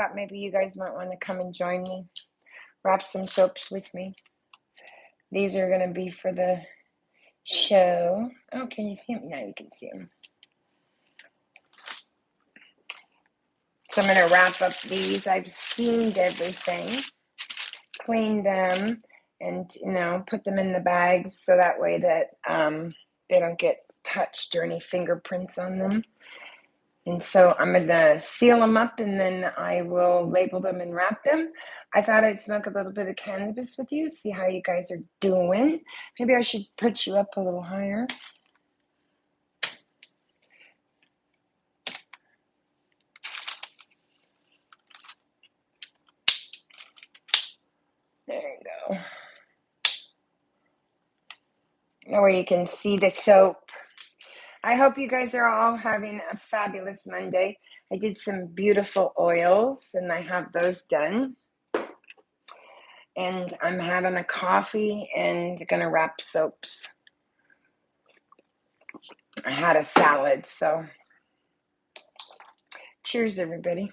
thought maybe you guys might want to come and join me, wrap some soaps with me. These are going to be for the show. Oh, can you see them? Now you can see them. So I'm going to wrap up these. I've steamed everything, cleaned them, and, put them in the bags so that way that they don't get touched or any fingerprints on them. And so I'm going to seal them up, and then I will label them and wrap them. I thought I'd smoke a little bit of cannabis with you, see how you guys are doing. Maybe I should put you up a little higher. There you go. That way you can see the soap. I hope you guys are all having a fabulous Monday. I did some beautiful oils, and I have those done. And I'm having a coffee and going to wrap soaps. I had a salad, so cheers, everybody.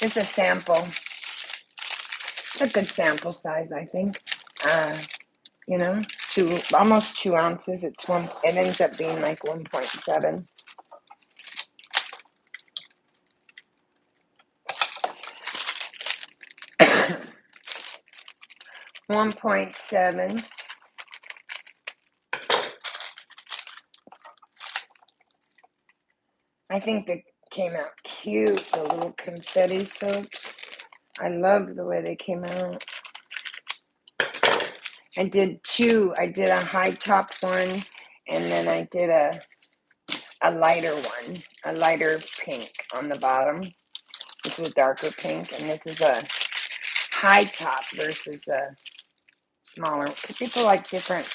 It's a sample. It's a good sample size, I think. Almost 2 ounces. It ends up being like 1.7. I think they came out cute, the little confetti soaps. I love the way they came out. I did two. I did a high top one, and then I did a lighter one, a lighter pink on the bottom. This is a darker pink, and this is a high top versus a smaller. People like different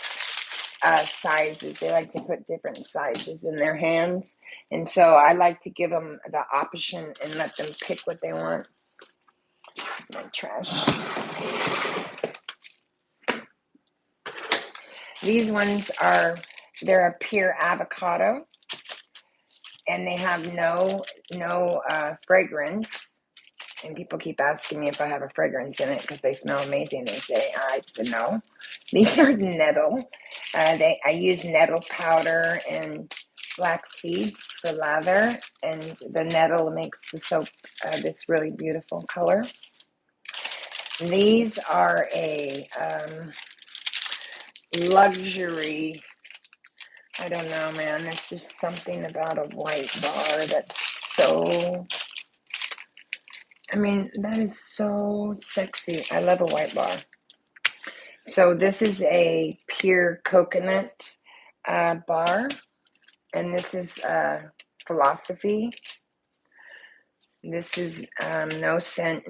sizes. They like to put different sizes in their hands, and so I like to give them the option and let them pick what they want. My trash. These ones they're a pure avocado, and they have no fragrance. And people keep asking me if I have a fragrance in it because they smell amazing. They say, I said no. These are nettle. I use nettle powder and flax seeds for lather, and the nettle makes the soap this really beautiful color. These are a luxury. I don't know, man. There's just something about a white bar that's so... that is so sexy. I love a white bar. So this is a pure coconut bar, and this is philosophy. This is no scent,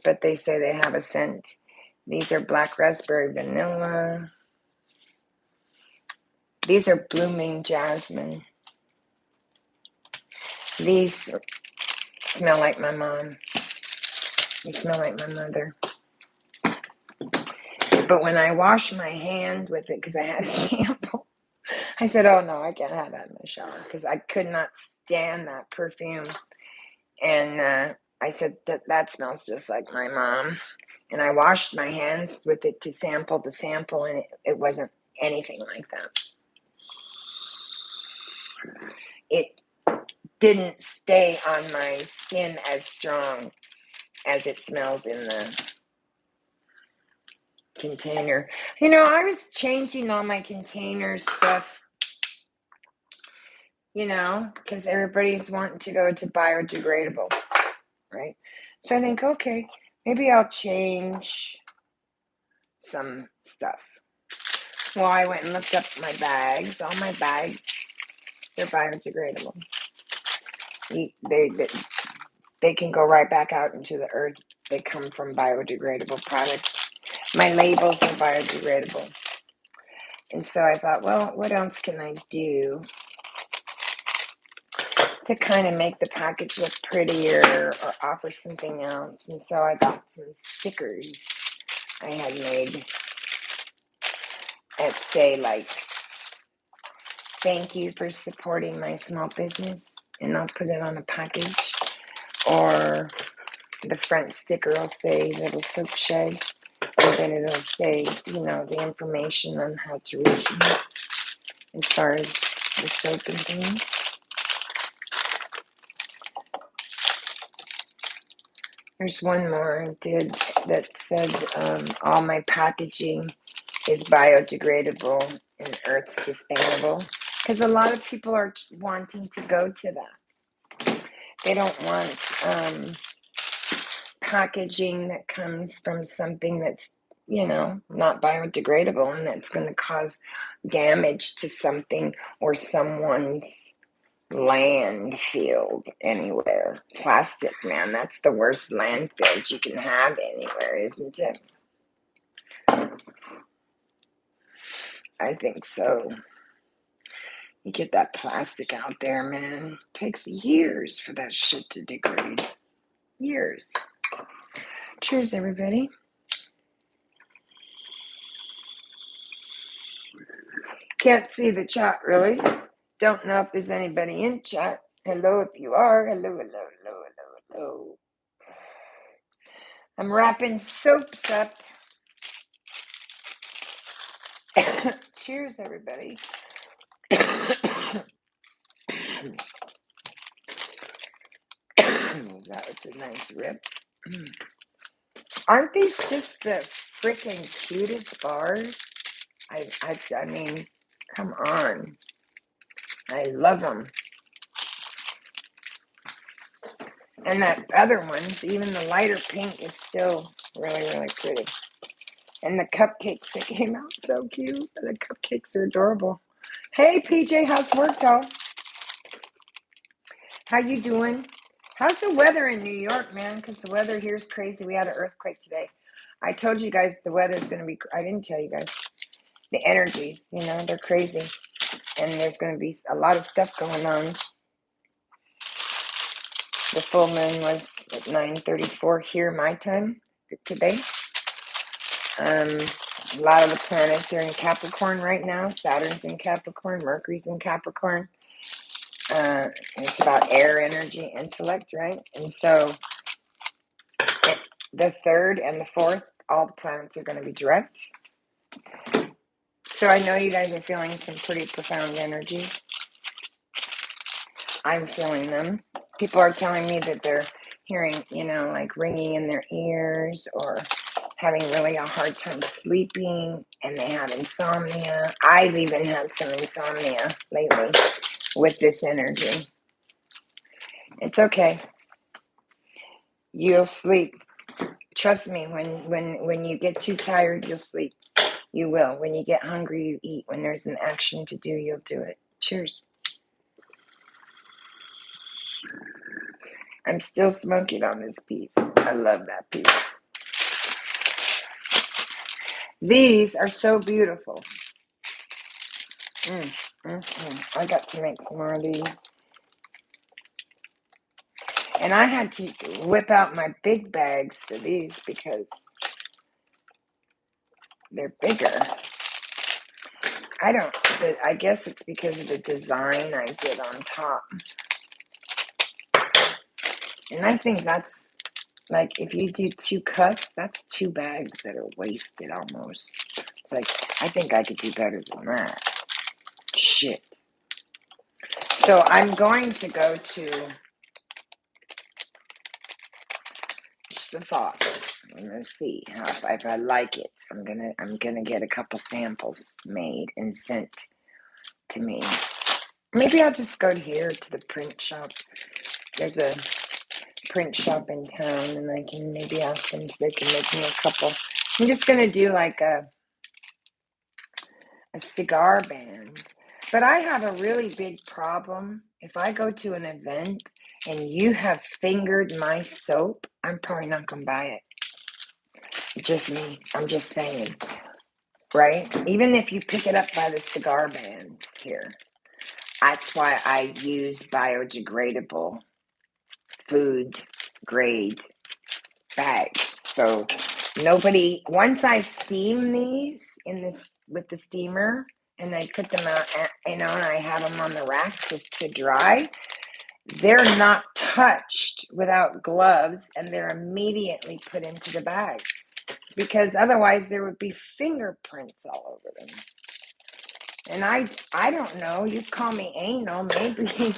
but they say they have a scent. These are black raspberry vanilla. These are blooming jasmine. These smell like my mom. They smell like my mother. But when I washed my hand with it, because I had a sample, I said, oh no, I can't have that in the shower, because I could not stand that perfume. And I said, that smells just like my mom. And I washed my hands with it to sample the sample, and it wasn't anything like that. It didn't stay on my skin as strong as it smells in the container. I was changing all my container stuff, because everybody's wanting to go to biodegradable, right? So I think, okay, maybe I'll change some stuff. Well, I went and looked up my bags. All my bags, they're biodegradable. They can go right back out into the earth. They come from biodegradable products. My labels are biodegradable. And so I thought, well, what else can I do to kind of make the package look prettier or offer something else? And so I got some stickers I had made. that say like, thank you for supporting my small business, and I'll put it on a package. Or the front sticker will say little soap shed, and then it'll say, the information on how to reach me as far as the soap and things. There's one more I did that said all my packaging is biodegradable and earth sustainable, because a lot of people are wanting to go to that. They don't want packaging that comes from something that's not biodegradable and that's going to cause damage to something or someone's land field anywhere. Plastic, man, that's the worst landfill you can have anywhere, isn't it? I think so. You get that plastic out there, man. It takes years for that shit to degrade. Years. Cheers, everybody. Can't see the chat, really. Don't know if there's anybody in chat. Hello, if you are. Hello, hello, hello, hello, hello. I'm wrapping soaps up. Cheers, everybody. That was a nice rip. Aren't these just the freaking cutest bars? I mean, come on. I love them. And that other one, even the lighter pink, is still really, really pretty. And the cupcakes that came out so cute. The cupcakes are adorable. Hey, PJ, how's work, y'all? How you doing? How's the weather in New York, man? Because the weather here is crazy. We had an earthquake today. I told you guys the weather's going to be, I didn't tell you guys. The energies, they're crazy. And there's going to be a lot of stuff going on. The full moon was at 9:34 here, my time, today. A lot of the planets are in Capricorn right now. Saturn's in Capricorn. Mercury's in Capricorn. It's about air, energy, intellect, right? And so the 3rd and the 4th, all the planets are going to be direct. So I know you guys are feeling some pretty profound energy. I'm feeling them. People are telling me that they're hearing, like ringing in their ears, or having really a hard time sleeping, and they have insomnia. I've even had some insomnia lately with this energy. It's okay. You'll sleep. Trust me, when you get too tired, you'll sleep. You will. When you get hungry, you eat. When there's an action to do, you'll do it. Cheers. I'm still smoking on this piece. I love that piece. These are so beautiful. I got to make some more of these. And I had to whip out my big bags for these because they're bigger. I guess it's because of the design I did on top. And I think that's, like, if you do 2 cuts, that's 2 bags that are wasted almost. It's like, I think I could do better than that. Shit. So I'm going to go to the thought. I'm gonna see if I like it. I'm gonna get a couple samples made and sent to me. Maybe I'll just go here to the print shop. There's a print shop in town, and I can maybe ask them if they can make me a couple. I'm just gonna do like a cigar band. But I have a really big problem. If I go to an event and you have fingered my soap, I'm probably not gonna buy it. Just me. I'm just saying. Right? Even if you pick it up by the cigar band here. That's why I use biodegradable food grade bags. So Nobody, once I steam these in this with the steamer and I put them out, and I have them on the rack just to dry, they're not touched without gloves, and they're immediately put into the bag, because otherwise there would be fingerprints all over them. And I don't know, you call me anal, maybe.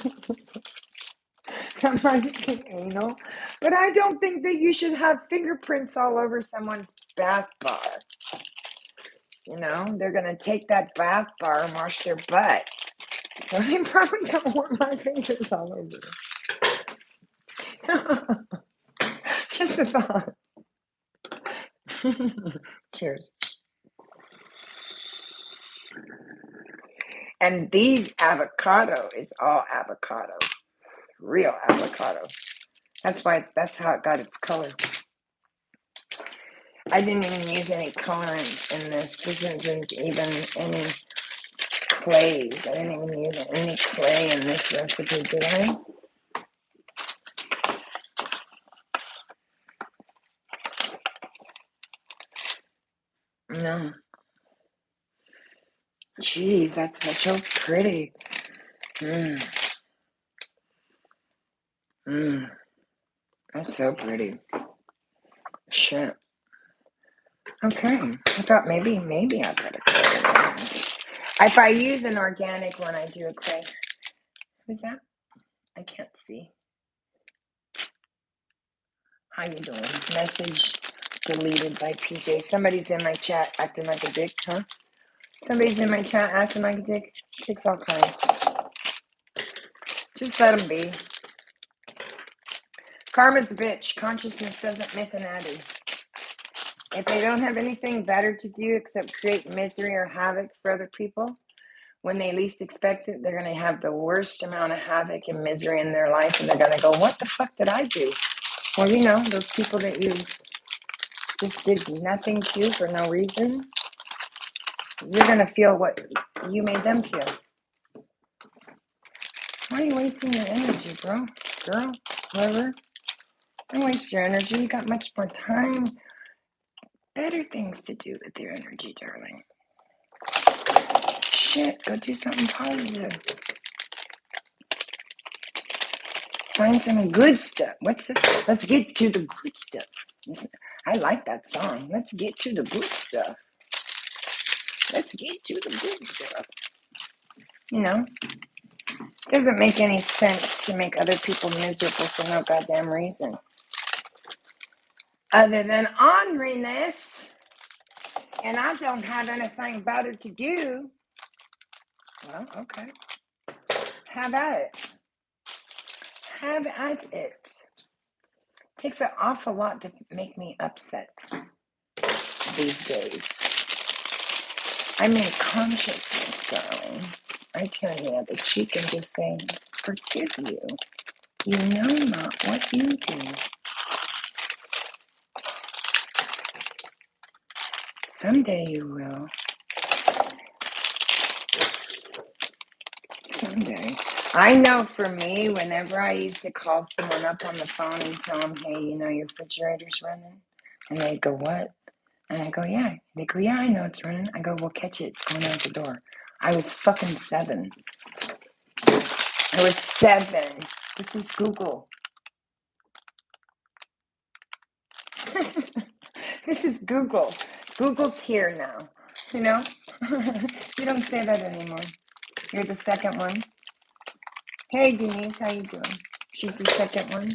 I'm not just anal, but I don't think that you should have fingerprints all over someone's bath bar. They're going to take that bath bar and wash their butt. So they probably don't want my fingers all over. Just a thought. Cheers. And these avocado is all avocado. Real avocado. That's how it got its color. I didn't even use any colorant in this. This isn't even any clays. I didn't even use any clay in this recipe, did I? No. Jeez, that's so pretty. That's so pretty. Shit. Okay. I thought maybe I put a clay. If I use an organic one, I do a clay. Who's that? I can't see. How you doing? Message deleted by PJ. Somebody's in my chat acting like a dick, huh? Somebody's in my chat acting like a dick. Dick's all kind. Just let them be. Karma's a bitch. Consciousness doesn't miss an addy. If they don't have anything better to do except create misery or havoc for other people, when they least expect it, they're going to have the worst amount of havoc and misery in their life, and they're going to go, what the fuck did I do? Well, those people that you just did nothing to for no reason, you're going to feel what you made them feel. Why are you wasting your energy, bro? Girl? Whoever? Don't waste your energy. You got much more time. Better things to do with your energy, darling. Shit, go do something positive. Find some good stuff. Let's get to the good stuff. I like that song. Let's get to the good stuff. Let's get to the good stuff. It doesn't make any sense to make other people miserable for no goddamn reason. Other than orneriness, and I don't have anything better to do. Well, okay. Have at it. Have at it. Takes an awful lot to make me upset these days. I'm in consciousness, darling. I turn the other cheek and just say, forgive you. You know not what you do. Someday you will. Someday. I know for me, whenever I used to call someone up on the phone and tell them, hey, your refrigerator's running. And they'd go, what? And I go, yeah. They go, yeah, I know it's running. I go, well, catch it. It's going out the door. I was fucking 7. I was 7. This is Google. This is Google. Google's here now. You don't say that anymore. You're the second one. Hey, Denise, how you doing? She's the second one.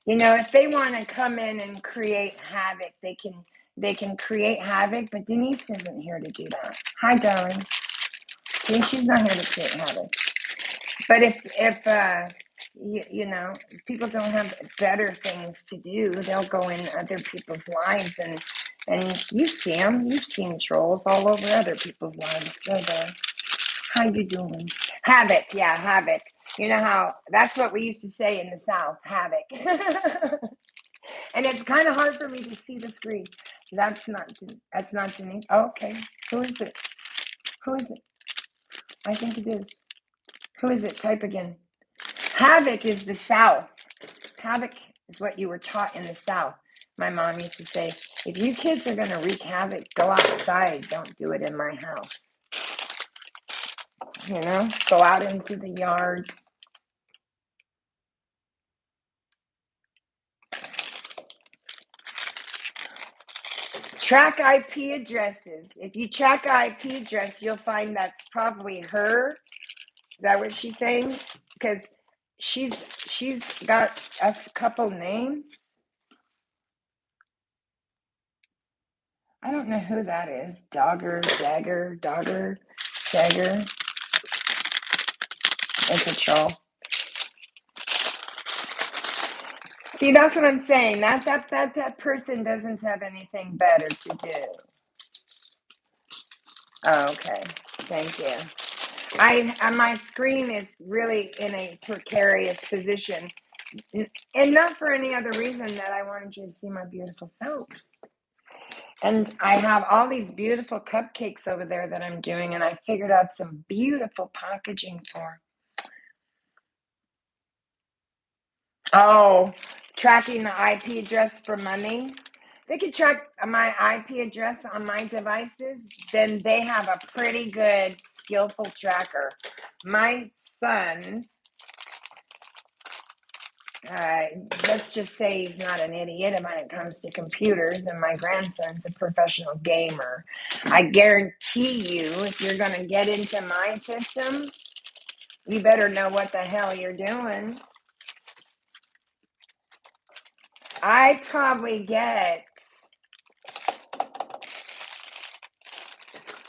If they want to come in and create havoc, they can create havoc, but Denise isn't here to do that. Hi, darling. She's not here to create havoc. But if people don't have better things to do, they'll go in other people's lives, and you see them. You've seen trolls all over other people's lives. They're there. How you doing? Havoc, yeah, havoc. You know how that's what we used to say in the South, havoc. And it's kind of hard for me to see the screen. That's not Denise. Oh, okay. Who is it? I think it is. Who is it? Type again. Havoc is the South. Havoc is what you were taught in the South. My mom used to say, if you kids are going to wreak havoc, go outside. Don't do it in my house. You know, go out into the yard. Track IP addresses. If you track an IP address, you'll find that's probably her. Is that what she's saying? Because she's got a couple names. I don't know who that is. Dagger. It's a troll. See, that's what I'm saying. That person doesn't have anything better to do. Oh, okay. Thank you. My screen is really in a precarious position, and not for any other reason that I wanted you to see my beautiful soaps. And I have all these beautiful cupcakes over there that I'm doing, and I figured out some beautiful packaging for. Oh, tracking the IP address for money. They could track my IP address on my devices, then they have a pretty good, skillful tracker. My son, let's just say he's not an idiot when it comes to computers, and my grandson's a professional gamer. I guarantee you, if you're going to get into my system, you better know what the hell you're doing. I probably get,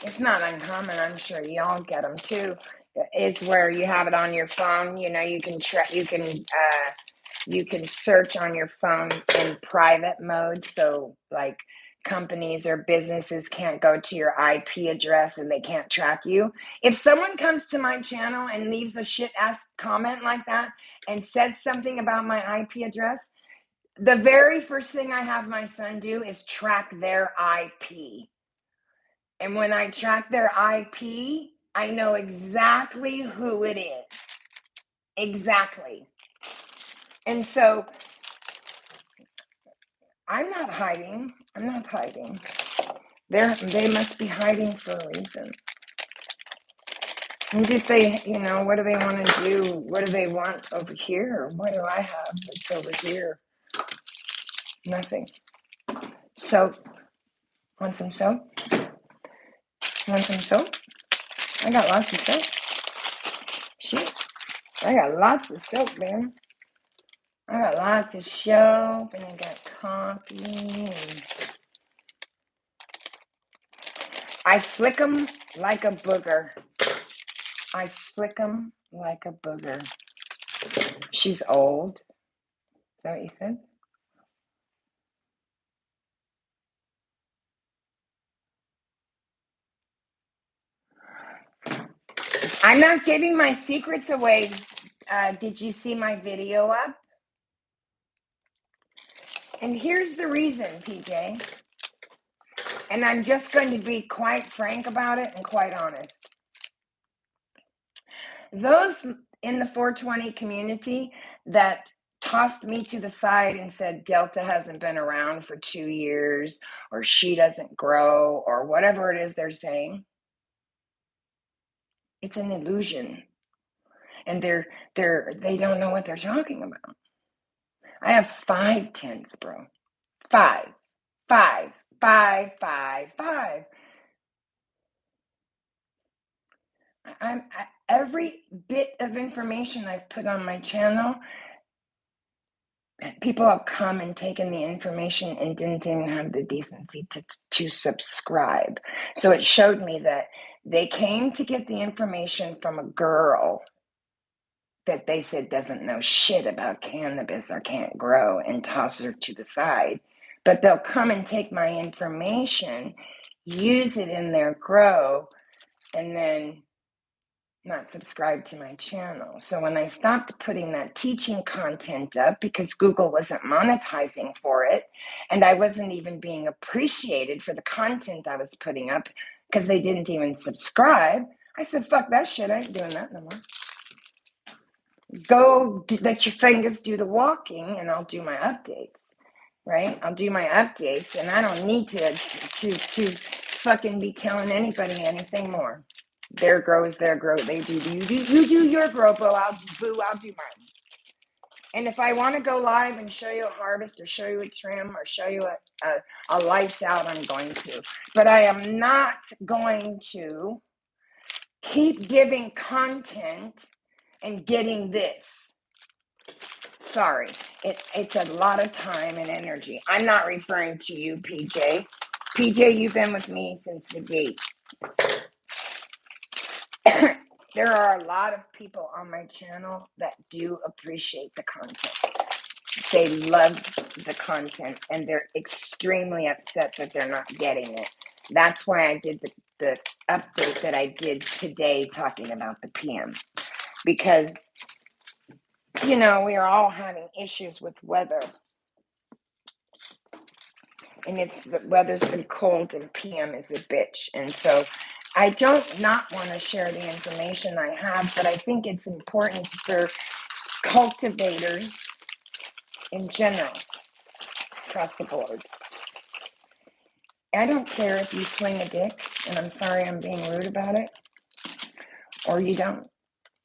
it's not uncommon, I'm sure y'all get them too, is where you have it on your phone. You know, you can search on your phone in private mode, so like companies or businesses can't go to your IP address and they can't track you. If someone comes to my channel and leaves a shit ass comment like that and says something about my IP address, the very first thing I have my son do is track their IP. And when I track their IP, I know exactly who it is. Exactly. And so I'm not hiding. They must be hiding for a reason. And if they, you know, what do they want to do? What do they want over here? What do I have that's over here? Nothing. Soap. Want some soap? Want some soap? I got lots of soap. Shit. I got lots of soap, man. I got lots of soap, and I got coffee, and I flick them like a booger. I flick them like a booger. She's old. Is that what you said? I'm not giving my secrets away. Did you see my video up? And here's the reason, PJ. And I'm just going to be quite frank about it and quite honest. Those in the 420 community that tossed me to the side and said Delta hasn't been around for 2 years, or she doesn't grow, or whatever it is they're saying, it's an illusion. And they don't know what they're talking about. I have 5 tents, bro. 5. Every bit of information I've put on my channel, people have come and taken the information and didn't even have the decency to subscribe. So it showed me that they came to get the information from a girl that they said doesn't know shit about cannabis or can't grow, and toss her to the side. But they'll come and take my information, use it in their grow, and then not subscribe to my channel. So when I stopped putting that teaching content up, because Google wasn't monetizing for it, and I wasn't even being appreciated for the content I was putting up because they didn't even subscribe, I said, fuck that shit, I ain't doing that no more. Go let your fingers do the walking, and I'll do my updates. right? I'll do my updates, and I don't need to fucking be telling anybody anything more. Their grow is their grow. They do you do your grow, I'll do mine. And if I want to go live and show you a harvest or show you a trim or show you a lights out, I'm going to. But I am not going to keep giving content and getting this. Sorry, it's a lot of time and energy. I'm not referring to you, PJ. PJ, you've been with me since the gate. There are a lot of people on my channel that do appreciate the content. They love the content, and they're extremely upset that they're not getting it. That's why I did the update that I did today talking about the PM. Because, we are all having issues with weather. And the weather's been cold, and PM is a bitch. And so I don't not want to share the information I have, but I think it's important for cultivators in general, across the board. I don't care if you swing a dick, and I'm sorry I'm being rude about it, or you don't,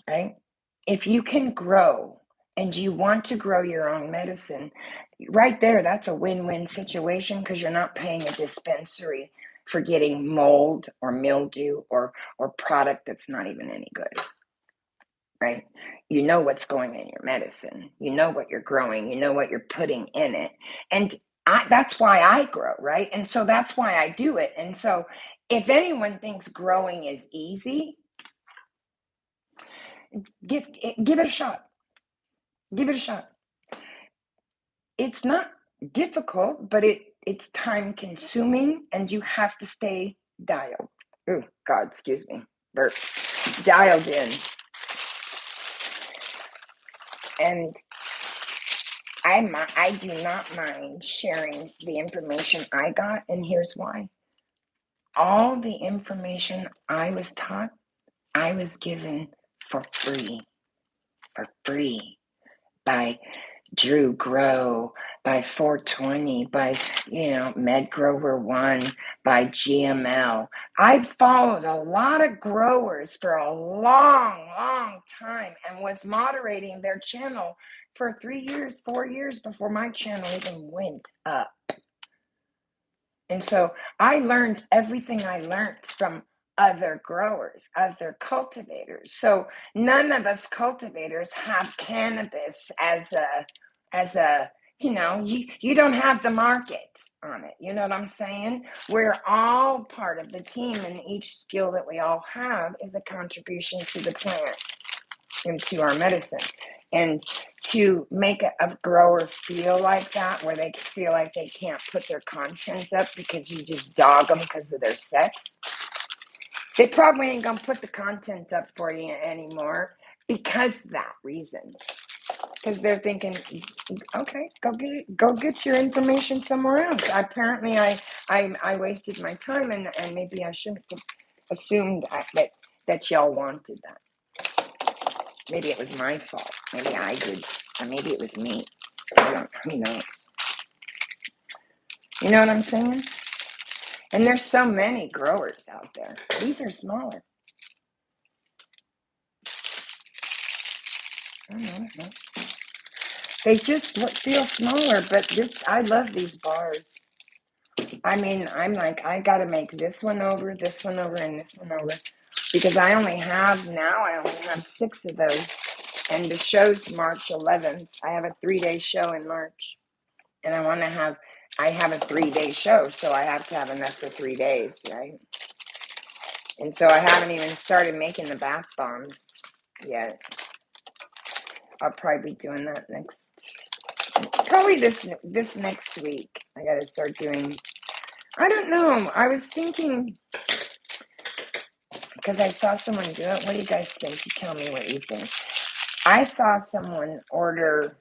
right? If you can grow and you want to grow your own medicine, right there, that's a win-win situation, because you're not paying a dispensary for getting mold or mildew or product that's not even any good, right? You know what's going in your medicine. You know what you're growing. You know what you're putting in it. And that's why I grow, right? And so that's why I do it. And so if anyone thinks growing is easy, give it a shot. Give it a shot. It's not difficult, but it's time consuming, and you have to stay dialed. Oh, God, excuse me. Burp. Dialed in. And I do not mind sharing the information I got, and here's why. All the information I was taught, I was given for free by Drew Grow, by 420, by, Med Grower 1, by GML. I followed a lot of growers for a long, long time and was moderating their channel for 3 years, 4 years before my channel even went up. And so I learned everything I learned from other growers, other cultivators. So none of us cultivators have cannabis as a you don't have the market on it. You know what I'm saying? We're all part of the team, and each skill that we all have is a contribution to the plant and to our medicine. And to make a grower feel like that, where they feel like they can't put their content up because you just dog them because of their sex, they probably ain't gonna put the content up for you anymore because of that reason. Because they're thinking, okay, go get your information somewhere else. Apparently, I wasted my time, and maybe I shouldn't have assumed that y'all wanted that. Maybe it was my fault. Maybe I did. Or maybe it was me. I don't know. You know what I'm saying? And there's so many growers out there. These are smaller. I don't know. They just feel smaller, but I love these bars. I mean, I'm like, I got to make this one over, and this one over. Because I only have 6 of those. And the show's March 11th. I have a 3-day show in March. And I have a 3-day show, so I have to have enough for 3 days, right? And so I haven't even started making the bath bombs yet. I'll probably be doing that probably this next week. I got to start doing, I don't know. I was thinking, because I saw someone do it. What do you guys think? You tell me what you think. I saw someone order,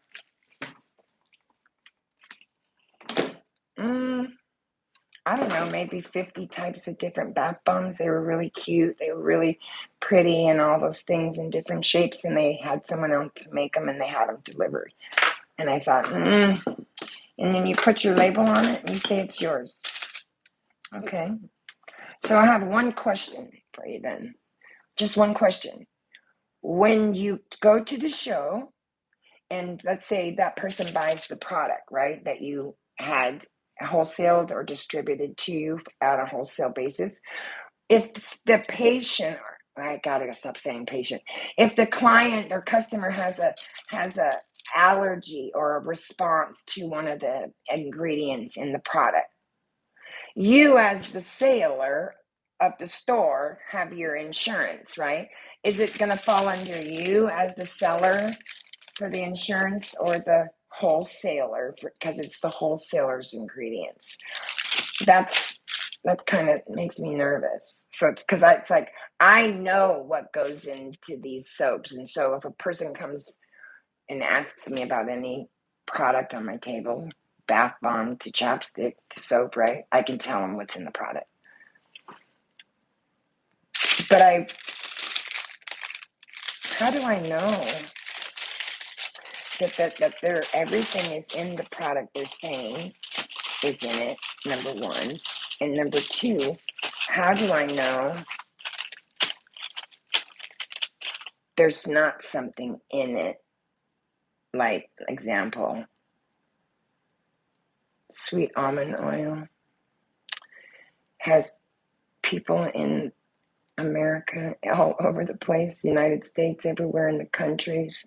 I don't know, maybe 50 types of different bath bombs. They were really cute. They were really pretty and all those things in different shapes. And they had someone else make them, and they had them delivered. And I thought, And then you put your label on it and you say it's yours. Okay. So I have one question for you then. Just one question. When you go to the show, and let's say that person buys the product, right, that you had wholesaled or distributed to you at a wholesale basis, if the patient, I gotta stop saying patient, if the client or customer has a allergy or a response to one of the ingredients in the product, you as the seller of the store have your insurance, right? Is it going to fall under you as the seller for the insurance, or the wholesaler, because it's the wholesaler's ingredients? That kind of makes me nervous. So it's because it's like, I know what goes into these soaps, and so if a person comes and asks me about any product on my table, bath bomb to chapstick to soap, right, I can tell them what's in the product. But how do I know that everything is in the product they're saying is in it, number one? And number two, how do I know there's not something in it? Like, example, sweet almond oil has people in America, all over the place, United States, everywhere in the countries.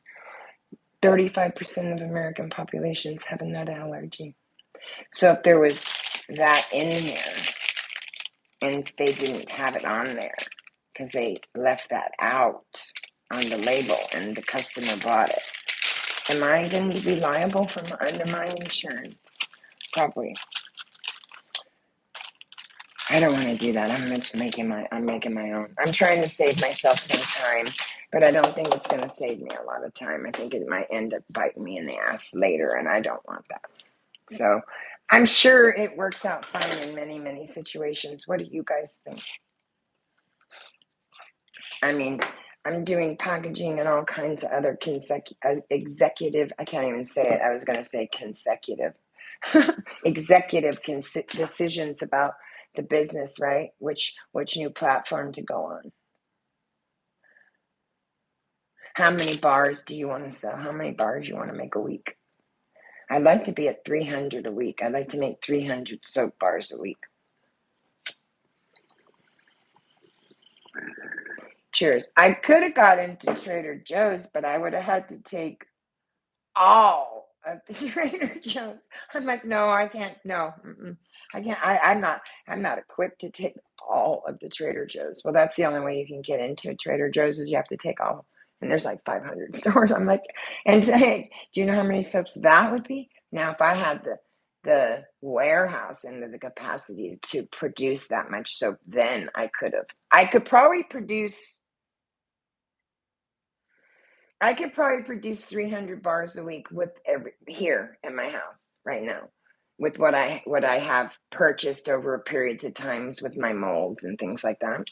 35% of American populations have a nut allergy. So if there was that in there and they didn't have it on there because they left that out on the label and the customer bought it, am I going to be liable under my insurance? Probably. I don't want to do that. I'm making my own. I'm trying to save myself some time, but I don't think it's going to save me a lot of time. I think it might end up biting me in the ass later, and I don't want that. So I'm sure it works out fine in many, many situations. What do you guys think? I mean, I'm doing packaging and all kinds of other executive, I can't even say it. I was going to say consecutive. Executive decisions about the business, right? Which new platform to go on. How many bars do you want to sell? How many bars you want to make a week? I'd like to be at 300 a week. I'd like to make 300 soap bars a week. Cheers. I could have got into Trader Joe's, but I would have had to take all of the Trader Joe's. I'm like, no, I can't. No, I can't. I'm not equipped to take all of the Trader Joe's. Well, that's the only way you can get into a Trader Joe's is you have to take all. And there's like 500 stores. I'm like, and hey, do you know how many soaps that would be? Now, if I had the warehouse and the capacity to produce that much soap, then I could have. I could probably produce 300 bars a week with here in my house right now, with what I have purchased over periods of times with my molds and things like that.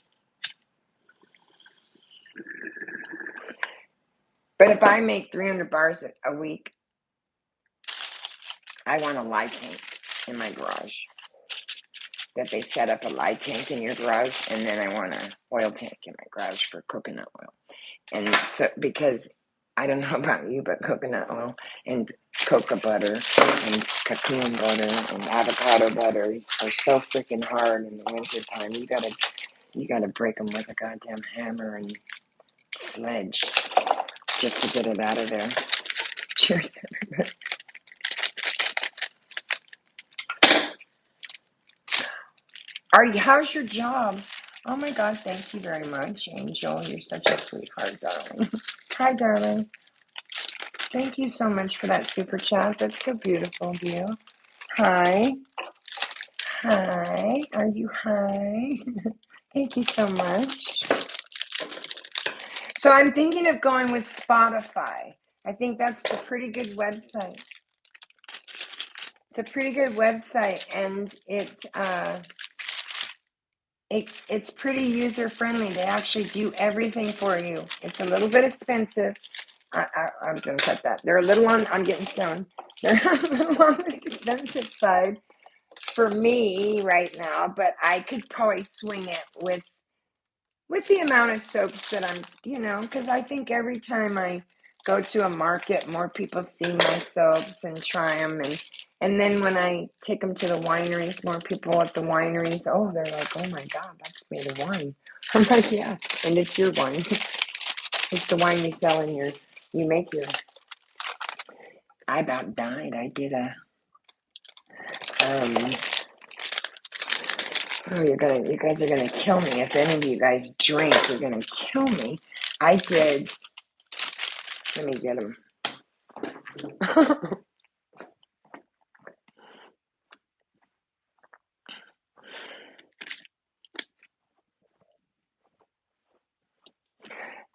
But if I make 300 bars a week, I want a lye tank in my garage. That they set up a lye tank in your garage, and then I want an oil tank in my garage for coconut oil. And so, because I don't know about you, but coconut oil and cocoa butter and cocoon butter and avocado butters are so freaking hard in the winter time. You gotta break them with a goddamn hammer and sledge just to get it out of there. Cheers, everybody. How's your job? Oh my God, thank you very much, Angel. You're such a sweetheart, darling. Hi, darling. Thank you so much for that super chat. That's so beautiful of you. Hi. Hi. Are you hi? Thank you so much. So I'm thinking of going with Spotify. I think that's a pretty good website. It's a pretty good website, and it's pretty user friendly. They actually do everything for you. It's a little bit expensive. I was going to cut that. They're a little on. I'm getting stoned. They're on the expensive side for me right now, but I could probably swing it with the amount of soaps that I'm, because I think every time I go to a market, more people see my soaps and try them. And then when I take them to the wineries, more people at the wineries, oh, they're like, oh my God, that's made of wine. I'm like, yeah, and it's your wine. It's the wine you sell in you make your. I about died. I did oh, you guys are gonna kill me. If any of you guys drink, you're gonna kill me. I did, let me get them.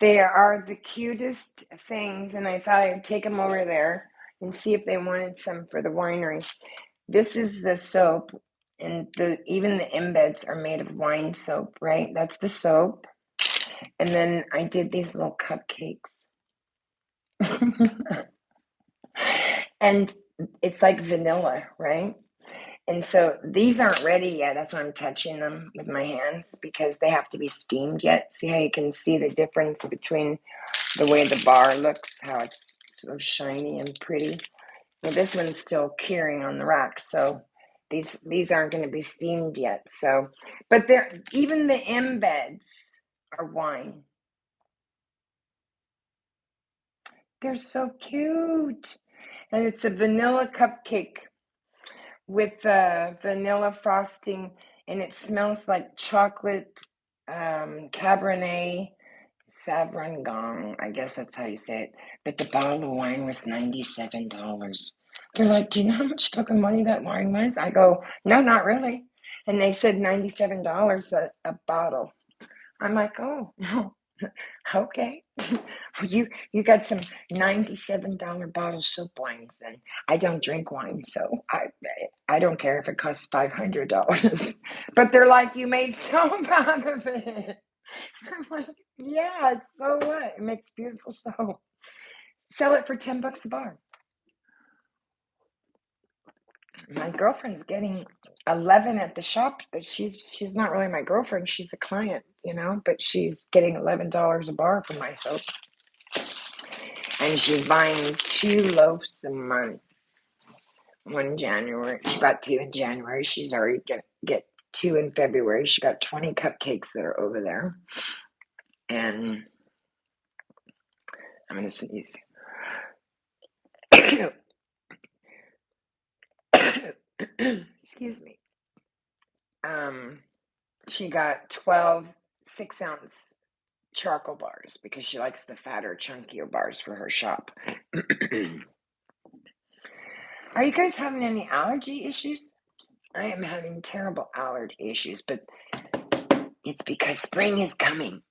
They are the cutest things, and I thought I'd take them over there and see if they wanted some for the winery. This is the soap, and even the embeds are made of wine soap, right? That's the soap. And then I did these little cupcakes. And it's like vanilla, right? And so these aren't ready yet. That's why I'm touching them with my hands, because they have to be steamed yet. See how you can see the difference between the way the bar looks, how it's so shiny and pretty. Well, this one's still curing on the rack, so these aren't going to be steamed yet. So, but even the embeds are wine. They're so cute, and it's a vanilla cupcake with vanilla frosting, and it smells like chocolate, Cabernet Sauvignon. I guess that's how you say it. But the bottle of wine was $97. They're like, do you know how much fucking money that wine was? I go, no, not really. And they said $97 a bottle. I'm like, oh, okay. You got some $97 bottle soap wines then. I don't drink wine, so I don't care if it costs $500. But they're like, you made soap out of it. I'm like, yeah, it's so what? It makes beautiful soap. Sell it for $10 a bar. My girlfriend's getting 11 at the shop, but she's not really my girlfriend. She's a client, but she's getting $11 a bar for my soap. And she's buying 2 loaves a month. One in January. She bought 2 in January. She's already get 2 in February. She got 20 cupcakes that are over there. And I'm going to sneeze. Excuse me. She got 12 6-ounce charcoal bars because she likes the fatter, chunkier bars for her shop. Are you guys having any allergy issues? I am having terrible allergy issues, but it's because spring is coming.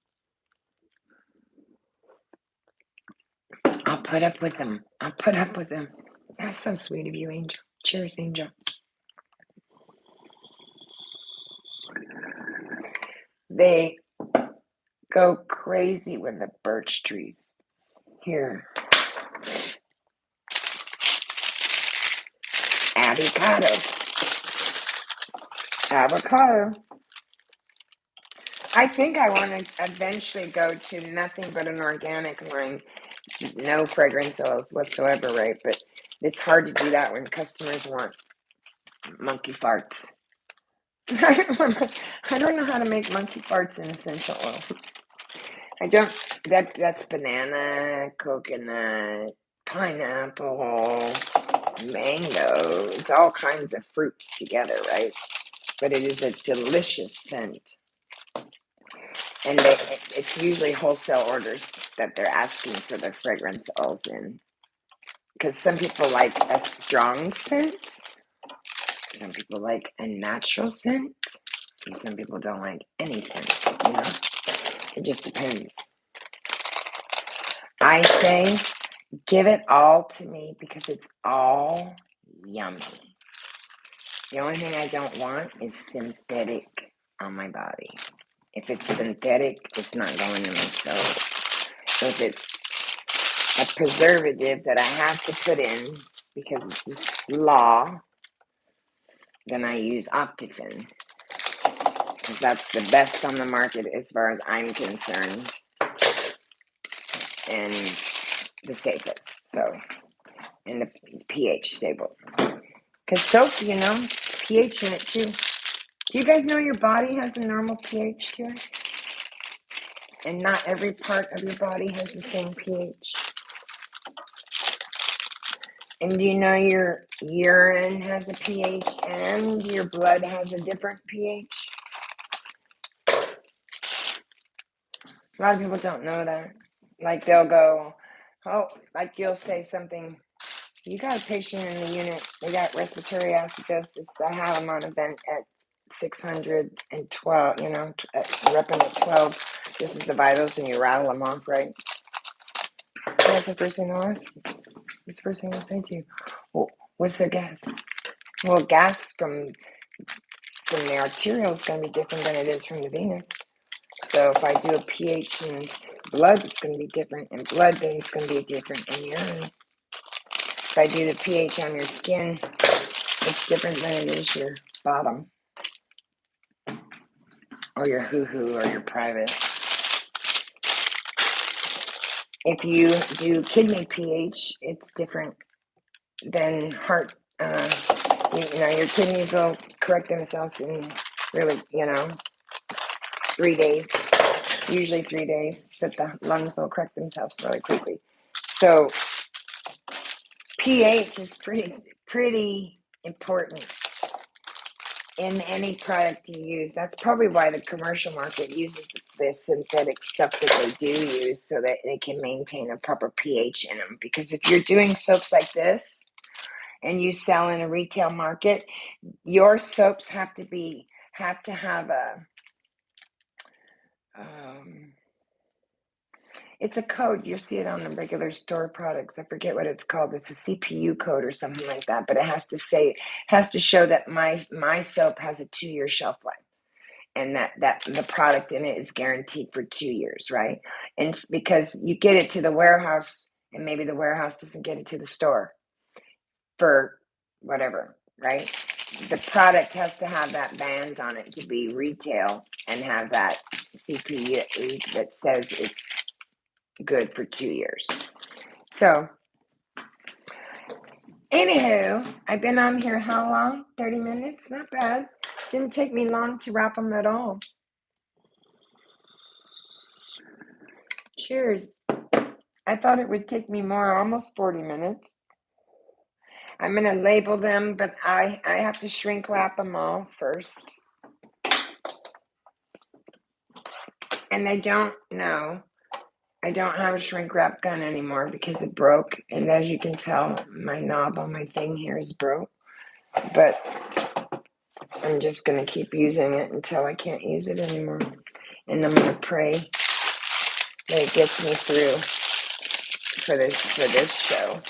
I'll put up with them. That's so sweet of you, Angel. Cheers, Angel. They go crazy with the birch trees. Here. Avocado. I think I want to eventually go to nothing but an organic line. No fragrance oils whatsoever, right? But it's hard to do that when customers want monkey farts. I don't know how to make monkey farts in essential oil. I don't. That's banana, coconut, pineapple, mango. It's all kinds of fruits together, right? But it is a delicious scent. And it's usually wholesale orders that they're asking for the fragrance oils in. Because some people like a strong scent. Some people like a natural scent. And some people don't like any scent, It just depends. I say, give it all to me because it's all yummy. The only thing I don't want is synthetic on my body. If it's synthetic, it's not going in my soap. If it's a preservative that I have to put in because it's this law, then I use Optifin, because that's the best on the market as far as I'm concerned, and the safest. So, and the pH stable. Because soap, pH in it too. Do you guys know your body has a normal pH to it? And not every part of your body has the same pH. And do you know your urine has a pH and your blood has a different pH? A lot of people don't know that. Like they'll go, like you'll say something, you got a patient in the unit, they got respiratory acidosis, I have them on a vent at 612, repping at 12. This is the vitals, and you rattle them off, right? That's the first thing they'll ask you. That's the first thing they'll say to you. Well, what's their gas? Well, gas from the arterial is going to be different than it is from the venous. So if I do a pH in blood, it's going to be different in blood, then it's going to be different in urine. If I do the pH on your skin, it's different than it is your bottom, or your hoo-hoo, or your private. If you do kidney pH, it's different than heart. Your kidneys will correct themselves in really, 3 days. Usually 3 days, but the lungs will correct themselves really quickly. So pH is pretty important in any product you use. That's probably why the commercial market uses the synthetic stuff that they do use, so that they can maintain a proper pH in them. Because if you're doing soaps like this and you sell in a retail market, your soaps have to have a it's a code. You'll see it on the regular store products. I forget what it's called. It's a CPU code or something like that. But it has to show that my soap has a 2-year shelf life, and that the product in it is guaranteed for 2 years, right? And it's because you get it to the warehouse, and maybe the warehouse doesn't get it to the store for whatever, right? The product has to have that band on it to be retail and have that CPU that says it's good for 2 years. So, anywho, I've been on here how long? 30 minutes? Not bad. Didn't take me long to wrap them at all. Cheers. I thought it would take me more, almost 40 minutes. I'm going to label them, but I have to shrink wrap them all first. And I don't have a shrink wrap gun anymore because it broke. And as you can tell, my knob on my thing here is broke. But I'm just going to keep using it until I can't use it anymore. And I'm going to pray that it gets me through for this show.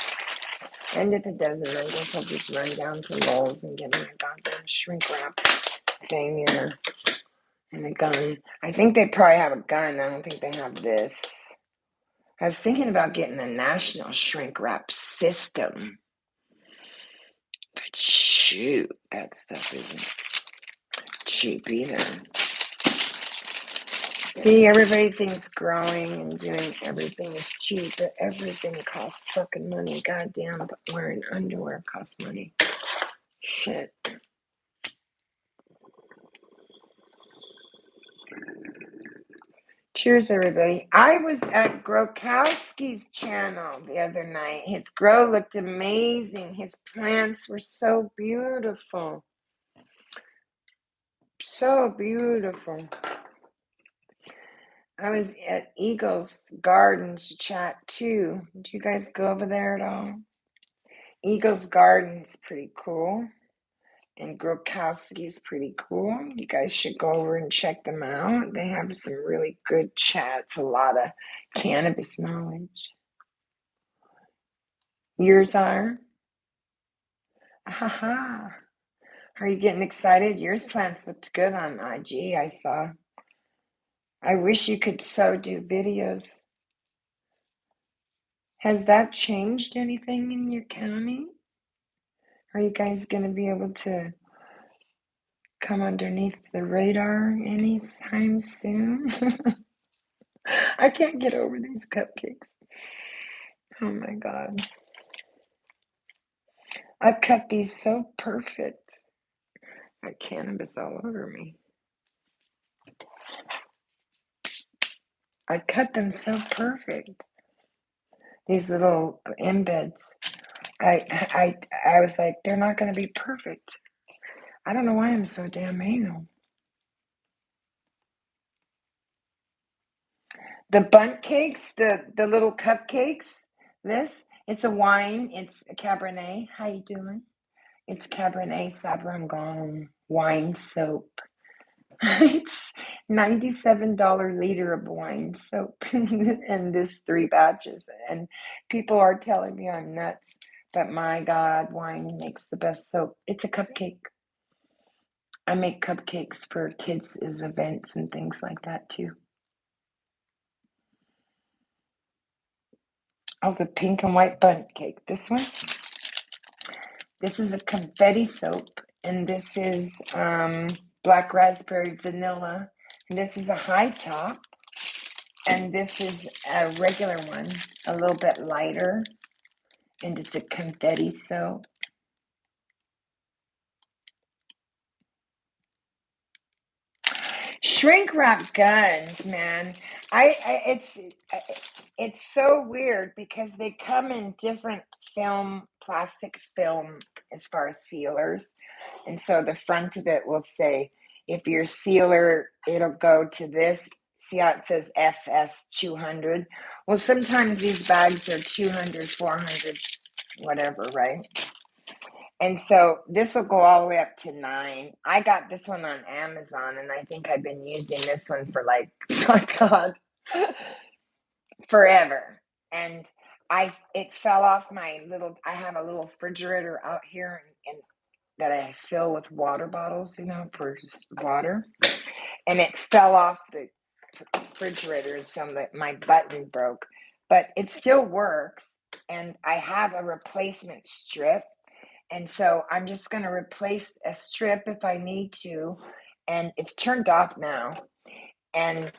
And if it doesn't, I guess I'll just run down to Lowe's and get me a goddamn shrink wrap thing and a gun. I think they probably have a gun. I don't think they have this. I was thinking about getting a national shrink wrap system. But shoot, that stuff isn't cheap either. See, everybody thinks growing and doing everything is cheap, but everything costs fucking money. Goddamn, wearing underwear costs money. Shit. Cheers, everybody. I was at Grokowski's channel the other night. His grow looked amazing. His plants were so beautiful. So beautiful. I was at Eagle's Gardens chat too. Did you guys go over there at all? Eagle's Garden's pretty cool. And Grokowski's pretty cool. You guys should go over and check them out. They have some really good chats, a lot of cannabis knowledge. Yours are? Haha. Are you getting excited? Yours plants looked good on IG, I saw. I wish you could so do videos. Has that changed anything in your county? Are you guys going to be able to come underneath the radar anytime soon? I can't get over these cupcakes. Oh my God. I cut these so perfect. Got cannabis all over me. I cut them so perfect. These little embeds. I was like, they're not going to be perfect. I don't know why I'm so damn anal. The bunt cakes, the little cupcakes, it's a wine. It's a Cabernet. How you doing? It's Cabernet Sauvignon wine soap. It's $97 liter of wine soap and this 3 batches. And people are telling me I'm nuts, but my God, wine makes the best soap. It's a cupcake. I make cupcakes for kids' events and things like that too. Oh, the pink and white bundt cake. This one. This is a confetti soap, and this is black raspberry vanilla. And this is a high top, and this is a regular one, a little bit lighter, and it's a confetti soap. Shrink wrap guns, man. It's so weird because they come in different plastic film as far as sealers. And so the front of it will say, if your sealer, it'll go to this. See how it says FS 200? Well, sometimes these bags are 200, 400, whatever, right? And so this will go all the way up to 9. I got this one on Amazon, and I think I've been using this one for like, my God, forever. And it fell off my I have a little refrigerator out here and that I fill with water bottles, for water. And it fell off the refrigerator, so that my button broke. But it still works, and I have a replacement strip. And so I'm just going to replace a strip if I need to. And it's turned off now. And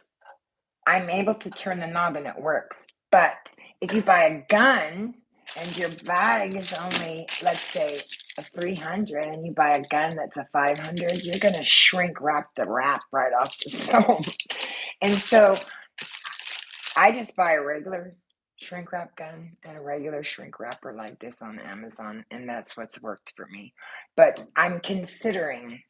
I'm able to turn the knob and it works. But if you buy a gun and your bag is only, let's say, a 300, and you buy a gun that's a 500, you're going to shrink wrap the wrap right off the stove. And so I just buy a regular shrink wrap gun and a regular shrink wrapper like this on Amazon, and that's what's worked for me. But I'm considering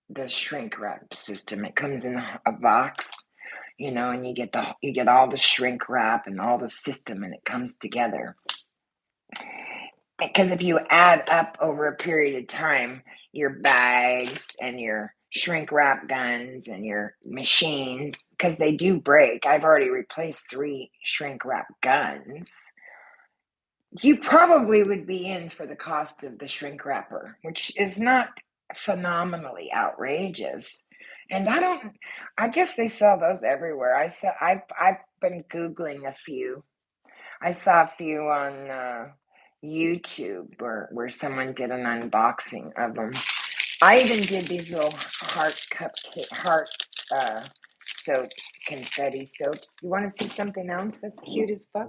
the shrink wrap system. It comes in a box, and you get all the shrink wrap and all the system, and it comes together. Because if you add up over a period of time, your bags and your shrink wrap guns and your machines, because they do break. I've already replaced 3 shrink wrap guns. You probably would be in for the cost of the shrink wrapper, which is not phenomenally outrageous. And I guess they sell those everywhere. I've been Googling a few. I saw a few on YouTube where someone did an unboxing of them. I even did these little heart soaps, confetti soaps. You want to see something else that's cute as fuck?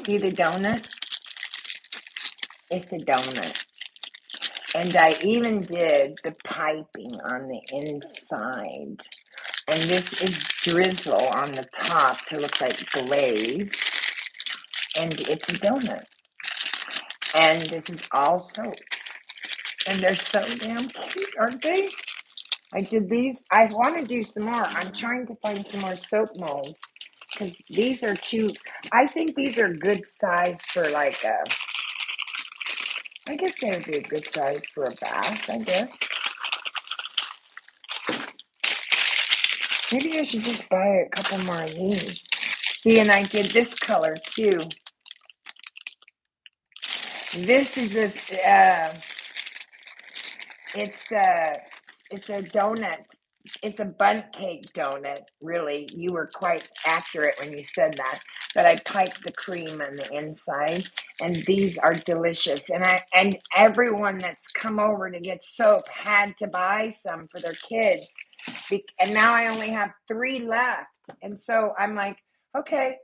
See the donut? It's a donut. And I even did the piping on the inside. And this is drizzle on the top to look like glaze. And it's a donut. And this is all soap. And they're so damn cute, aren't they? I did these. I want to do some more. I'm trying to find some more soap molds. Because these are I think these are good size for I guess they would be a good size for a bath, I guess. Maybe I should just buy a couple more of these. See, and I did this color too. This is it's a donut it's a bundt cake donut, really. You were quite accurate when you said that. But I piped the cream on the inside, and these are delicious. And everyone that's come over to get soap had to buy some for their kids. And now I only have 3 left. And so I'm like, okay.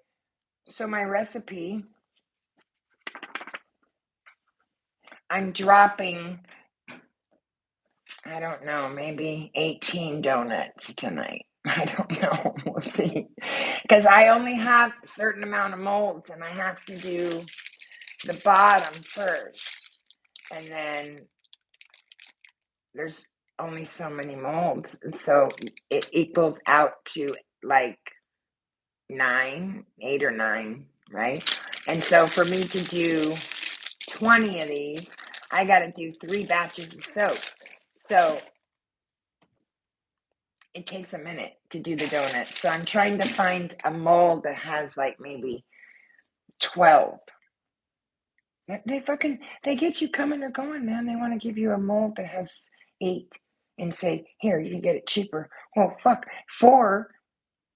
So my recipe, I'm dropping, I don't know, maybe 18 donuts tonight. I don't know. We'll see. Because I only have a certain amount of molds, and I have to do the bottom first. And then there's only so many molds. And so it equals out to like 8 or 9, right? And so for me to do 20 of these, I got to do 3 batches of soap. So it takes a minute to do the donut. So I'm trying to find a mold that has like maybe 12. They get you coming or going, man. They want to give you a mold that has 8 and say, here, you can get it cheaper. Well, fuck. 4,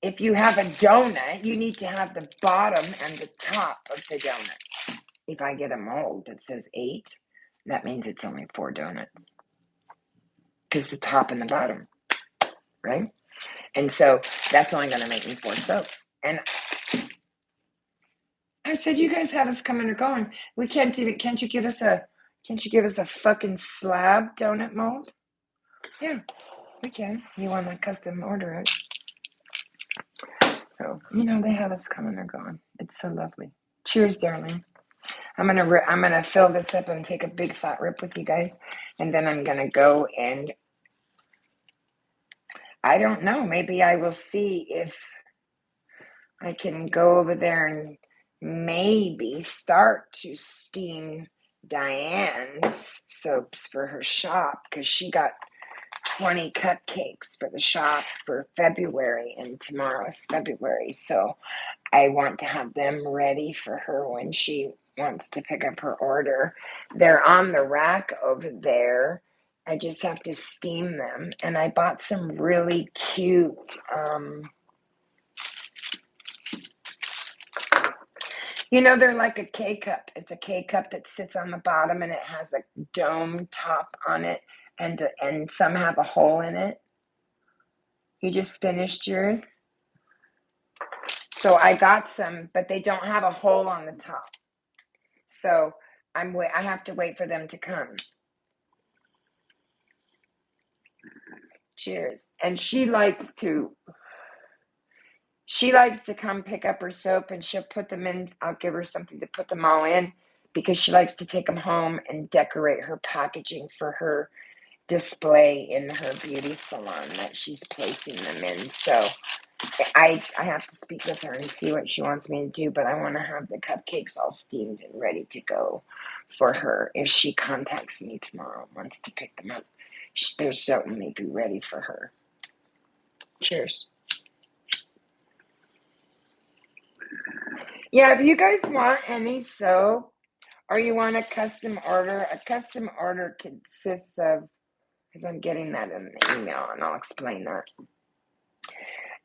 if you have a donut, you need to have the bottom and the top of the donut. If I get a mold that says 8, that means it's only 4 donuts. Because the top and the bottom, right? And so that's only going to make me 4 soaps. And I said, you guys have us coming or going. We can't you give us a fucking slab donut mold? Yeah, we can. You want to custom order it. So, they have us coming or going. It's so lovely. Cheers, darling. I'm gonna fill this up and take a big fat rip with you guys. And then I'm gonna go and I don't know, maybe I will see if I can go over there and maybe start to steam Diane's soaps for her shop, because she got 20 cupcakes for the shop for February, and tomorrow's February. So I want to have them ready for her when she wants to pick up her order. They're on the rack over there. I just have to steam them. And I bought some really cute they're like a K-cup. It's a K-cup that sits on the bottom, and it has a dome top on it, and some have a hole in it. You just finished yours? So I got some, but they don't have a hole on the top. So I have to wait for them to come. Cheers. And she likes to come pick up her soap, and she'll put them in. I'll give her something to put them all in, because she likes to take them home and decorate her packaging for her display in her beauty salon that she's placing them in. So I have to speak with her and see what she wants me to do, but I want to have the cupcakes all steamed and ready to go for her. If she contacts me tomorrow and wants to pick them up, they'll certainly be ready for her. Cheers. Yeah, if you guys want any soap or you want a custom order consists of, because I'm getting that in the email and I'll explain that.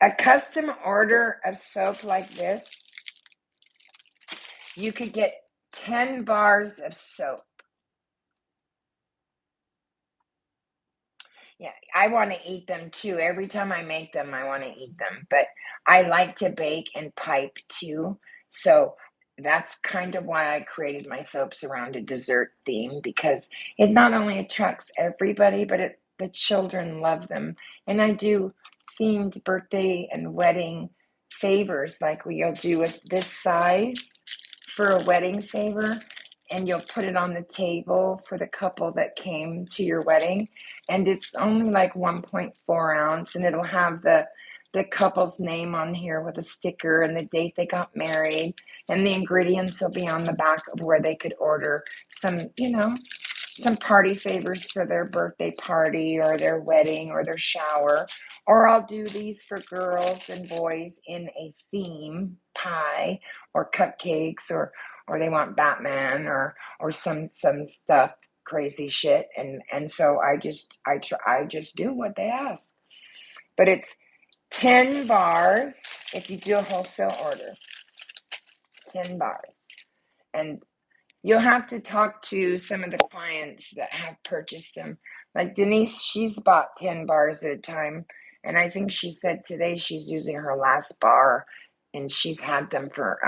A custom order of soap like this, you could get 10 bars of soap. Yeah, I want to eat them too. Every time I make them, I want to eat them. But I like to bake and pipe too. So that's kind of why I created my soaps around a dessert theme, because it not only attracts everybody, but the children love them. And I do themed birthday and wedding favors, like we'll do with this size for a wedding favor, and you'll put it on the table for the couple that came to your wedding. And it's only like 1.4 ounce, and it'll have the couple's name on here with a sticker and the date they got married, and the ingredients will be on the back of where they could order some party favors for their birthday party or their wedding or their shower. Or I'll do these for girls and boys in a theme, pie or cupcakes, or they want Batman or some stuff, crazy shit. And so I just do what they ask. But it's 10 bars if you do a wholesale order. 10 bars. And you'll have to talk to some of the clients that have purchased them. Like Denise, she's bought 10 bars at a time. And I think she said today she's using her last bar and she's had them for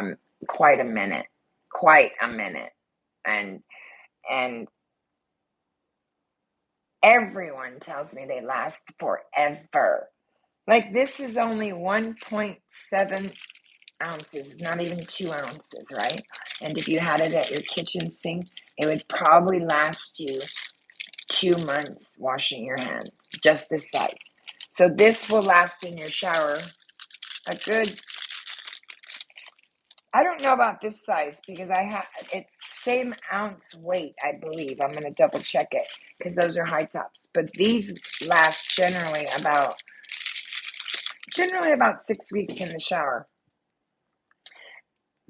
quite a minute. And everyone tells me they last forever. Like this is only 1.7 ounces, not even 2 ounces, right? And if you had it at your kitchen sink, it would probably last you 2 months washing your hands, just this size. So this will last in your shower a good, I don't know about this size because it's same ounce weight, I believe. I'm going to double check it because those are high tops. But these last generally about 6 weeks in the shower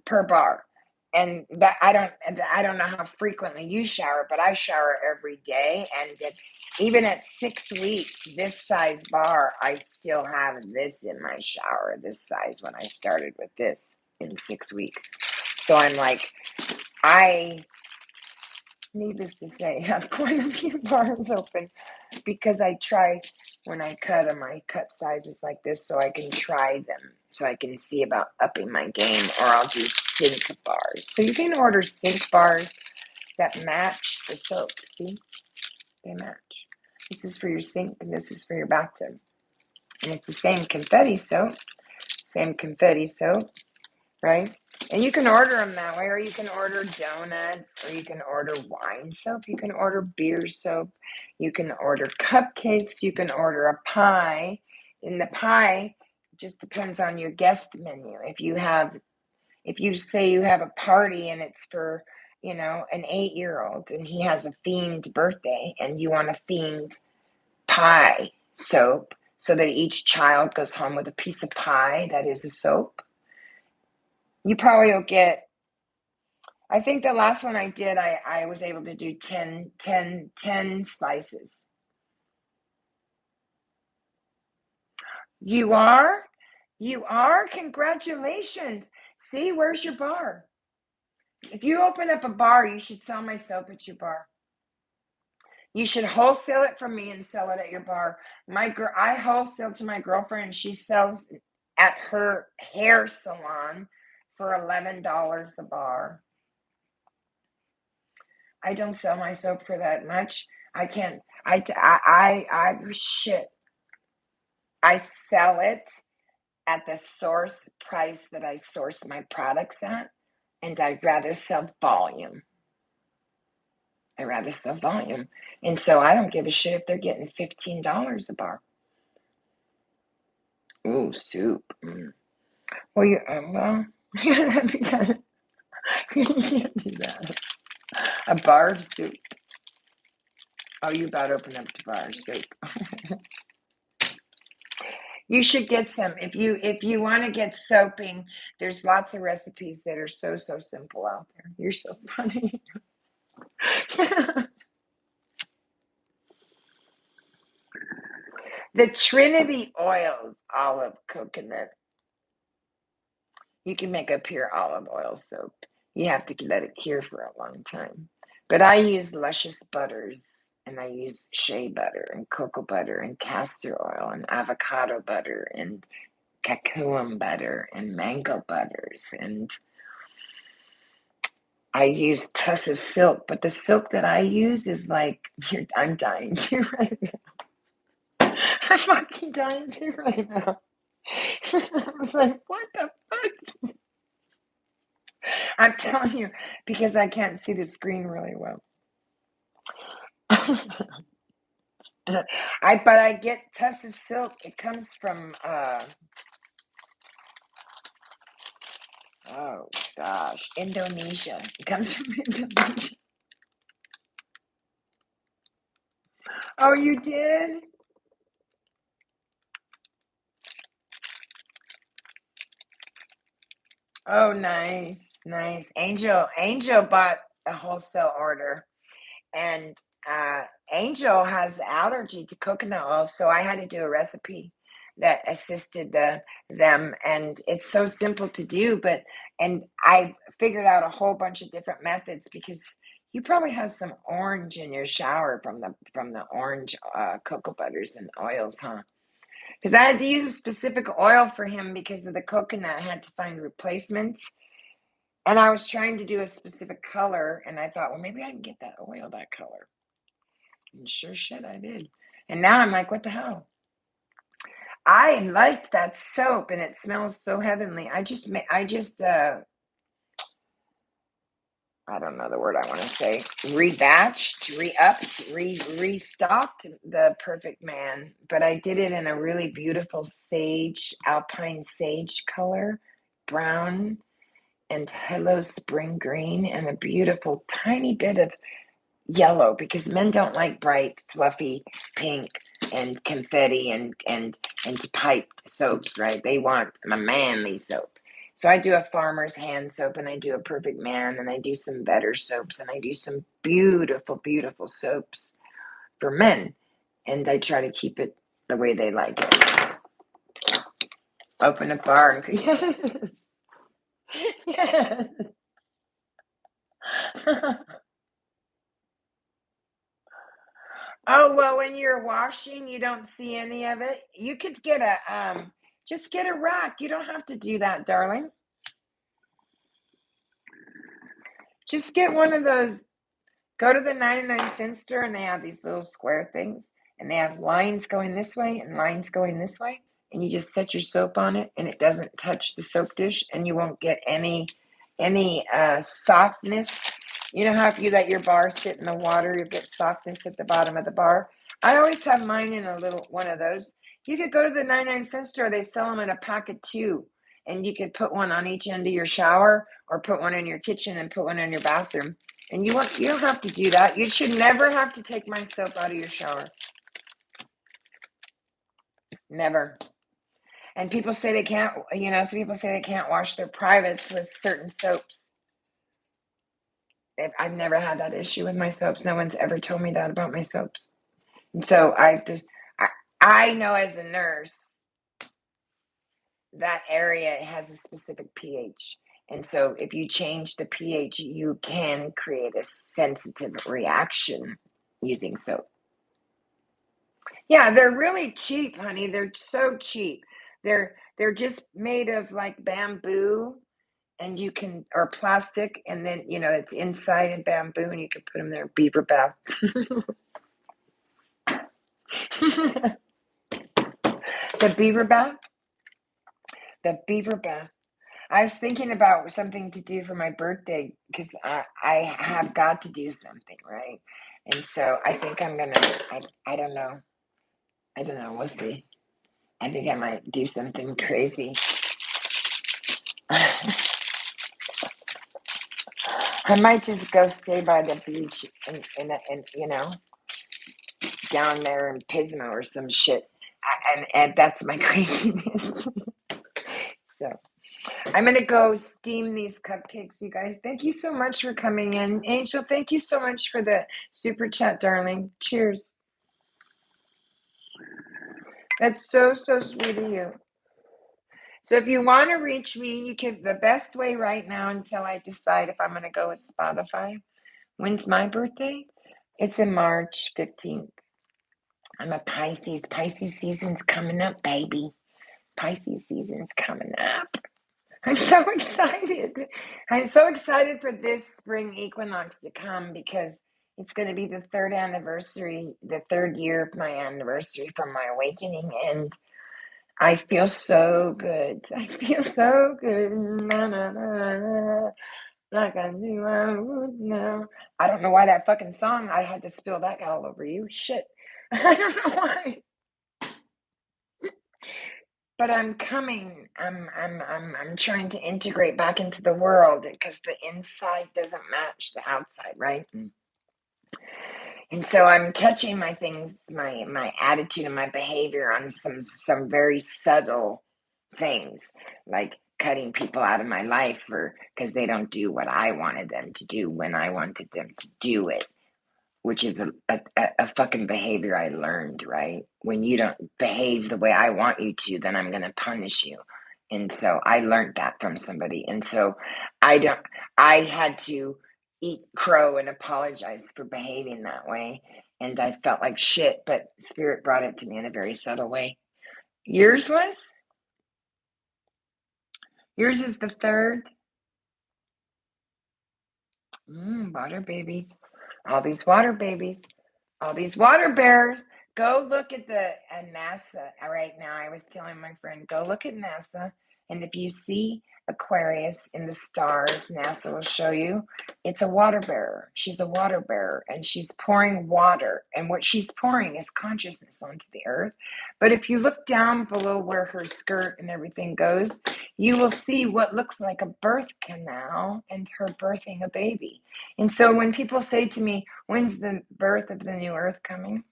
per bar. And that I don't know how frequently you shower, but I shower every day, and it's even at 6 weeks, this size bar, I still have this in my shower, this size when I started with this in 6 weeks. So I'm like, needless to say, have quite a few bars open because I try when I cut them, I cut sizes like this so I can try them, so I can see about upping my game, or I'll do sink bars. So you can order sink bars that match the soap. See, they match. This is for your sink and this is for your bathtub. And it's the same confetti soap, right? And you can order them that way, or you can order donuts, or you can order wine soap, you can order beer soap, you can order cupcakes, you can order a pie. And the pie just depends on your guest menu. If you say you have a party and it's for, an 8-year-old and he has a themed birthday and you want a themed pie soap so that each child goes home with a piece of pie that is a soap, you probably will get, I think the last one I did, I was able to do 10 slices. You are? You are? Congratulations. See, where's your bar? If you open up a bar, you should sell my soap at your bar. You should wholesale it from me and sell it at your bar. I wholesale to my girlfriend, and she sells at her hair salon for $11 a bar. I don't sell my soap for that much. I can't. Shit. I sell it at the source price that I source my products at, and I'd rather sell volume. And so I don't give a shit if they're getting $15 a bar. Ooh, soup. Well, you can't do that. A bar of soup. Oh, you about to open up the bar of soup. You should get some. If you want to get soaping, there's lots of recipes that are so simple out there. You're so funny. The Trinity oils, olive, coconut. You can make a pure olive oil soap. You have to let it cure for a long time. But I use luscious butters, and I use shea butter and cocoa butter and castor oil and avocado butter and cacao butter and mango butters, and I use Tuss's silk, but the silk that I use is like, I'm dying to right now. I'm fucking dying to right now. I was like, what the fuck? I'm telling you, because I can't see the screen really well. But I get Tuss's silk. It comes from oh gosh, Indonesia. It comes from Indonesia. Oh, you did? Oh, nice. Angel bought a wholesale order, and Angel has allergy to coconut oil, so I had to do a recipe. that assisted them, and it's so simple to do. And I figured out a whole bunch of different methods, because you probably have some orange in your shower from the orange cocoa butters and oils, huh? Because I had to use a specific oil for him because of the coconut. I had to find replacements. And I was trying to do a specific color, and I thought, well, maybe I can get that oil that color. And sure shit, I did. And now I'm like, what the hell? I liked that soap, and it smells so heavenly. I don't know the word I want to say. Rebatched, re-upped, restocked the Perfect Man, but I did it in a really beautiful sage, alpine sage color, brown, and hello spring green, and a beautiful tiny bit of yellow, because men don't like bright, fluffy pink and confetti and pipe soaps, right? They want a manly soap. So I do a farmer's hand soap, and I do a Perfect Man, and I do some better soaps, and I do some beautiful, beautiful soaps for men. And I try to keep it the way they like it. Open a bar and yes. Yes. Oh, well, when you're washing, you don't see any of it. You could get just get a rack. You don't have to do that, darling. Just get one of those. Go to the 99-cent store, and they have these little square things, and they have lines going this way and lines going this way, and you just set your soap on it, and it doesn't touch the soap dish, and you won't get any softness. You know how if you let your bar sit in the water, you get softness at the bottom of the bar? I always have mine in a little one of those. You could go to the 99-cent store. They sell them in a pack of 2, and you could put one on each end of your shower, or put one in your kitchen and put one in your bathroom. And you don't have to do that. You should never have to take my soap out of your shower. Never. And people say they can't, some people say they can't wash their privates with certain soaps. I've never had that issue with my soaps. No one's ever told me that about my soaps. And so I know as a nurse, that area has a specific pH. And so if you change the pH, you can create a sensitive reaction using soap. Yeah, they're really cheap, honey. They're so cheap. They're just made of like bamboo, and you can, or plastic, and then it's inside in bamboo, and you can put them there. Beaver bath. The beaver bath. The beaver bath. I was thinking about something to do for my birthday, because I have got to do something, right? And so I think I'm gonna. I don't know. I don't know. We'll see. I think I might do something crazy. I might just go stay by the beach and down there in Pismo or some shit. And that's my craziness. So I'm going to go steam these cupcakes, you guys. Thank you so much for coming in. Angel, thank you so much for the super chat, darling. Cheers. That's so, so sweet of you. So if you want to reach me, the best way right now, until I decide if I'm going to go with Spotify. When's my birthday? It's in March 15th. I'm a Pisces. Pisces season's coming up, baby. Pisces season's coming up. I'm so excited. I'm so excited for this spring equinox to come, because it's going to be the 3rd anniversary, the 3rd year of my anniversary from my awakening, and I feel so good. I feel so good. Na, na, na, na, like I knew I would now. I don't know why that fucking song, I had to spill that all over you. Shit. I don't know why. But I'm coming. I'm trying to integrate back into the world, because the inside doesn't match the outside, right? And so I'm catching my things, my attitude and my behavior on some very subtle things, like cutting people out of my life because they don't do what I wanted them to do when I wanted them to do it. which is a fucking behavior I learned, right? When you don't behave the way I want you to, then I'm going to punish you. And so I learned that from somebody. And so I had to eat crow and apologize for behaving that way. And I felt like shit, but Spirit brought it to me in a very subtle way. Yours was? Yours is the third? Water babies. All these water babies. All these water bears. Go look at NASA right now. I was telling my friend, go look at NASA. And if you see Aquarius in the stars, NASA will show you it's a water bearer. She's a water bearer and she's pouring water. And what she's pouring is consciousness onto the earth. But if you look down below where her skirt and everything goes, you will see what looks like a birth canal and her birthing a baby. And so when people say to me, when's the birth of the new earth coming?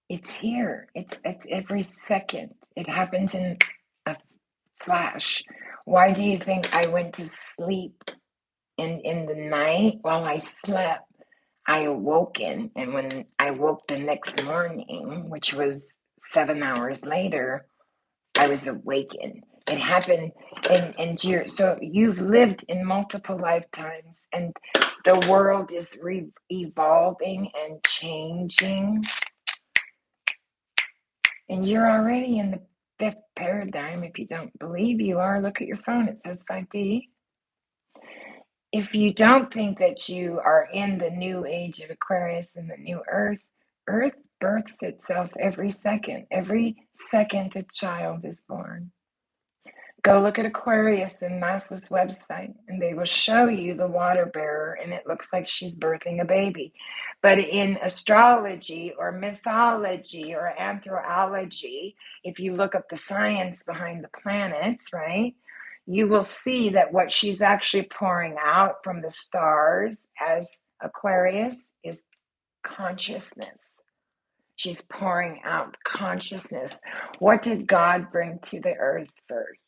It's here. It's every second. It happens in a flash. Why do you think I went to sleep in the night while I slept? I awoken, and when I woke the next morning, which was 7 hours later, I was awakened. It happened so you've lived in multiple lifetimes, and the world is evolving and changing. And you're already in the fifth paradigm. If you don't believe you are, look at your phone. It says 5D. If you don't think that you are in the new age of Aquarius and the new Earth, Earth births itself every second. Every second a child is born. Go look at Aquarius and NASA's website, and they will show you the water bearer, and it looks like she's birthing a baby. But in astrology or mythology or anthropology, if you look up the science behind the planets, right, you will see that what she's actually pouring out from the stars as Aquarius is consciousness. She's pouring out consciousness. What did God bring to the earth first?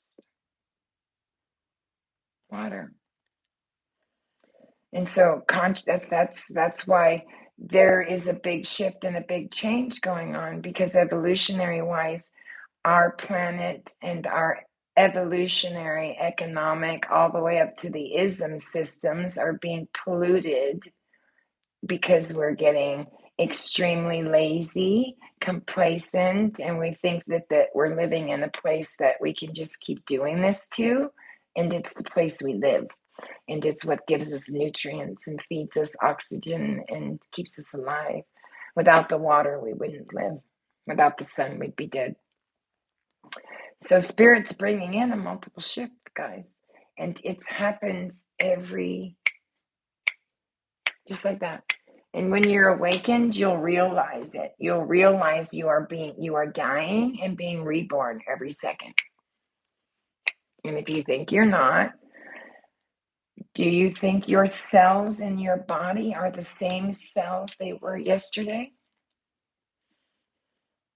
Water. And so that's why there is a big shift and a big change going on, because evolutionary wise, our planet and our evolutionary economic all the way up to the ism systems are being polluted because we're getting extremely lazy, complacent, and we think that we're living in a place that we can just keep doing this to, and it's the place we live. And it's what gives us nutrients and feeds us oxygen and keeps us alive. Without the water, we wouldn't live. Without the sun, we'd be dead. So Spirit's bringing in a multiple shift, guys. And it happens just like that. And when you're awakened, you'll realize it. You'll realize you are dying and being reborn every second. And if you think you're not, do you think your cells in your body are the same cells they were yesterday?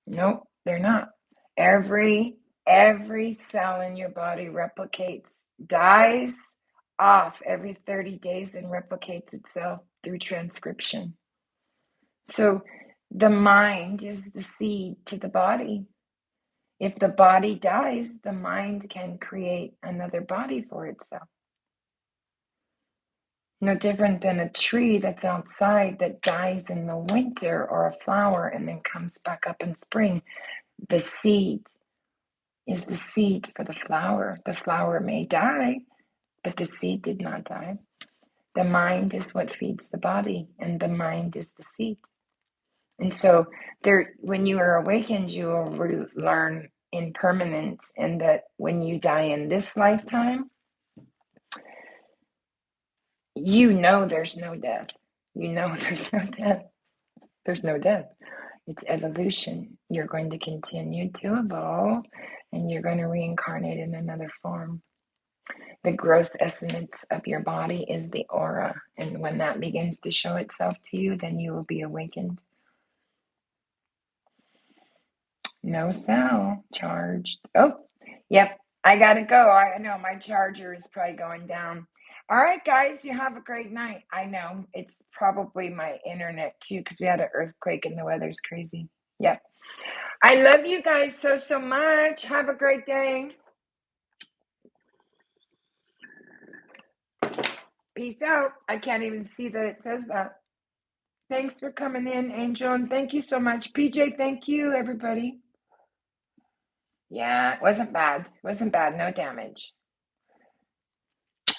Nope, they're not. Every cell in your body replicates, dies off every 30 days and replicates itself through transcription. So the mind is the seed to the body. If the body dies, the mind can create another body for itself. No different than a tree that's outside that dies in the winter, or a flower and then comes back up in spring. The seed is the seed for the flower. The flower may die, but the seed did not die. The mind is what feeds the body, and the mind is the seed. And so when you are awakened, you will learn impermanence, and that when you die in this lifetime, you know there's no death. You know there's no death. There's no death. It's evolution. You're going to continue to evolve, and you're going to reincarnate in another form. The gross essence of your body is the aura. And when that begins to show itself to you, then you will be awakened. No cell charged. Oh, yep. I got to go. I know my charger is probably going down. All right, guys, you have a great night. I know it's probably my internet too, because we had an earthquake and the weather's crazy. Yep. I love you guys so much. Have a great day. Peace out. I can't even see that it says that. Thanks for coming in, Angel, and thank you so much. PJ, thank you, everybody. Yeah, it wasn't bad. It wasn't bad. No damage.